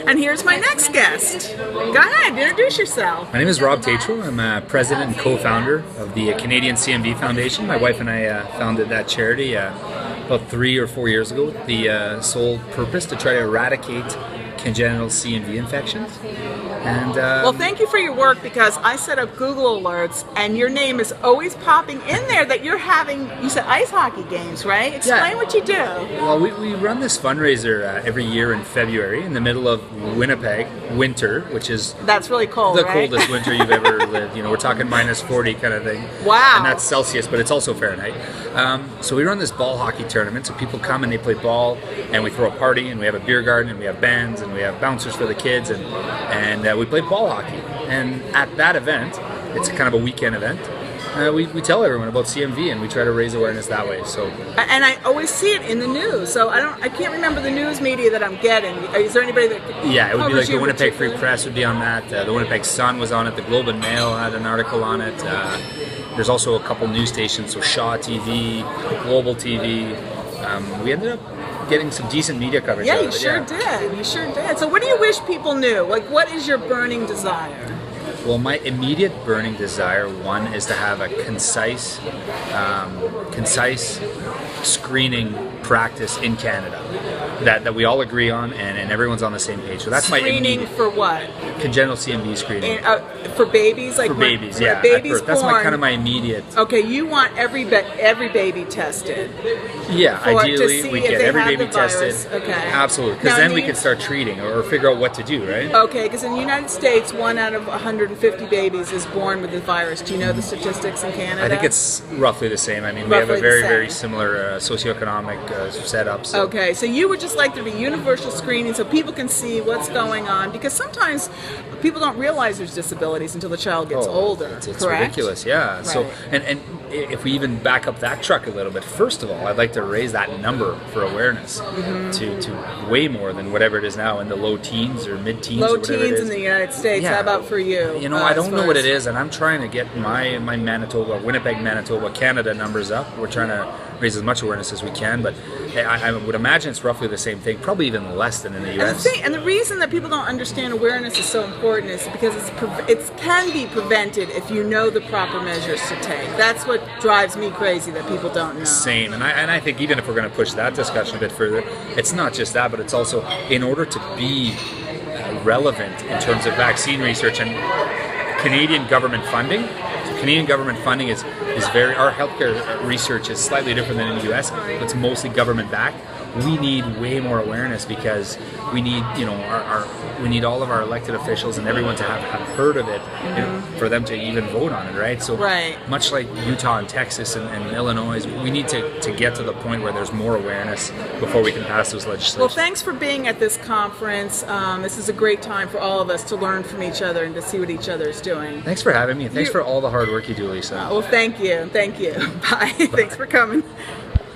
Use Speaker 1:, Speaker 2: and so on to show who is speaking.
Speaker 1: And here's my next guest. Go ahead, introduce yourself.
Speaker 2: My name is Rob Tetrault. I'm president and co-founder of the Canadian CMV Foundation. My wife and I founded that charity about 3 or 4 years ago with the sole purpose to try to eradicate congenital CMV infections. And
Speaker 1: well, thank you for your work, because I set up Google alerts and your name is always popping in there that you're having, you said ice hockey games, right? Explain what you do.
Speaker 2: Well, we run this fundraiser every year in February in the middle of Winnipeg, winter, which is
Speaker 1: that's really cold,
Speaker 2: the
Speaker 1: right?
Speaker 2: coldest winter you've ever lived. You know, we're talking minus 40 kind of thing.
Speaker 1: Wow.
Speaker 2: And that's Celsius, but it's also Fahrenheit. So we run this ball hockey tournament, so people come and they play ball, and we throw a party, and we have a beer garden, and we have bands, and we have bouncers for the kids, and we play ball hockey. And at that event, it's kind of a weekend event, we tell everyone about CMV, and we try to raise awareness that way. So,
Speaker 1: and I always see it in the news. So I can't remember the news media that I'm getting. Is there anybody that?
Speaker 2: Yeah, it would be like the Winnipeg Free Press would be on that. The Winnipeg Sun was on it. The Globe and Mail had an article on it. There's also a couple news stations, so Shaw TV, Global TV. We ended up getting some decent media coverage.
Speaker 1: Yeah, you sure did. You sure did. So, what do you wish people knew? Like, what is your burning desire?
Speaker 2: Well, my immediate burning desire, one, is to have a concise screening practice in Canada that we all agree on, and everyone's on the same page. So that's
Speaker 1: screening for what?
Speaker 2: Congenital CMV screening.
Speaker 1: For babies, like
Speaker 2: for babies, yeah.
Speaker 1: Babies
Speaker 2: that's
Speaker 1: born.
Speaker 2: kind of my immediate.
Speaker 1: Okay, you want every baby tested.
Speaker 2: Yeah, ideally we get every baby tested.
Speaker 1: Okay,
Speaker 2: absolutely, because then we can start treating or figure out what to do, right?
Speaker 1: Okay, because in the United States, 1 out of 150 babies is born with the virus. Do you know the statistics in Canada?
Speaker 2: I think it's roughly the same. I mean, we have a very similar socioeconomic setup. So.
Speaker 1: Okay, so you would just like there to be universal screening so people can see what's going on, because sometimes people don't realize there's disabilities until the child gets older.
Speaker 2: It's ridiculous, yeah.
Speaker 1: Right.
Speaker 2: So and if we even back up that truck a little bit, first of all, I'd like to raise that number for awareness to way more than whatever it is now, in the low teens or mid-teens.
Speaker 1: Low
Speaker 2: or whatever
Speaker 1: teens
Speaker 2: it is.
Speaker 1: in the United States.
Speaker 2: Yeah.
Speaker 1: How about for you?
Speaker 2: You know, I don't know what it is, and I'm trying to get my Winnipeg, Manitoba, Canada numbers up. We're trying to raise as much awareness as we can, but I would imagine it's roughly the same thing, probably even less than in the U.S.
Speaker 1: And the reason that people don't understand awareness is so important is because it can be prevented if you know the proper measures to take. That's what drives me crazy, that people don't know.
Speaker 2: Same, and I think even if we're going to push that discussion a bit further, it's not just that, but it's also in order to be relevant in terms of vaccine research and Canadian government funding. So Canadian government funding is very, our healthcare research is slightly different than in the US. It's mostly government backed. We need way more awareness, because we need, you know, we need all of our elected officials and everyone to have heard of it, you know, for them to even vote on it, right? So much like Utah and Texas and Illinois, we need to get to the point where there's more awareness before we can pass those legislation.
Speaker 1: Well, thanks for being at this conference. This is a great time for all of us to learn from each other and to see what each other is doing.
Speaker 2: Thanks for having me. Thanks for all the hard work you do, Lisa.
Speaker 1: Well, thank you. Thank you. Bye. Thanks for coming.